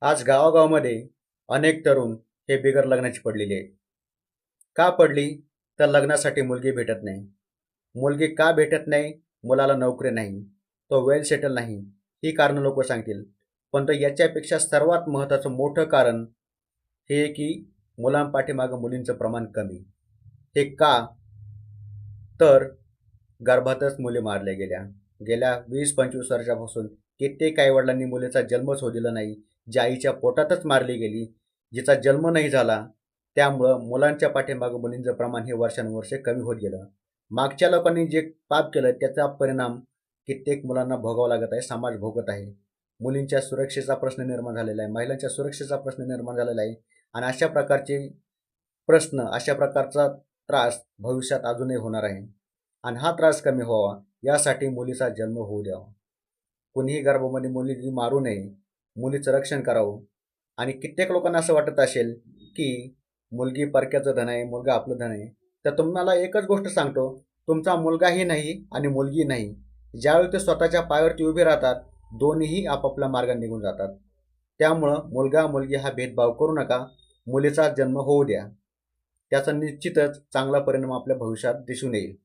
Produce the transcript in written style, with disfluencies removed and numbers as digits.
आज गावागावामध्ये अनेक तरुण हे बिगर लग्नाची पडलेले आहेत. का पडली? तर लग्नासाठी मुलगी भेटत नाही. मुलगी का भेटत नाही? मुलाला नोकरी नाही, तो वेल सेटल नाही, ही कारणं लोक सांगतील. पण तर याच्यापेक्षा सर्वात महत्त्वाचं मोठं कारण हे की मुलांपाठीमागं मुलींचं प्रमाण कमी. हे का? तर गर्भातच मुली मारल्या गेल्या. गेल्या 20-25 वर्षापासून कित्येक आईवडिलांनी मुलीचा जन्मच होऊ दिला नाही. जी आईच्या पोटातच मारली गेली, जिचा जन्म नाही झाला. त्यामुळं मुलांच्या पाठीमागं मुलींचं प्रमाण हे वर्षानुवर्षे कमी होत गेलं. मागच्या लोकांनी जे पाप केलं त्याचा परिणाम कित्येक मुलांना भोगावा लागत आहे, समाज भोगत आहे. मुलींच्या सुरक्षेचा प्रश्न निर्माण झालेला आहे, महिलांच्या सुरक्षेचा प्रश्न निर्माण झालेला आहे आणि अशा प्रकारचे प्रश्न, अशा प्रकारचा त्रास भविष्यात अजूनही होणार आहे. आणि हा त्रास कमी व्हावा यासाठी मुलीचा जन्म होऊ द्यावा. कुणीही गर्भामध्ये मुली मारू नये, मुलीचं रक्षण करावं. आणि कित्येक लोकांना असं वाटत असेल की मुलगी परक्याचं धन आहे, मुलगा आपलं धन आहे. तर तुम्हाला एकच गोष्ट सांगतो, तुमचा मुलगाही नाही आणि मुलगी नाही. ज्यावेळी ते स्वतःच्या पायावरती उभे राहतात, दोन्हीही आपापल्या मार्गाने निघून जातात. त्यामुळं मुलगा मुलगी हा भेदभाव करू नका, मुलीचा जन्म होऊ द्या. त्याचा निश्चितच चांगला परिणाम आपल्या भविष्यात दिसून येईल.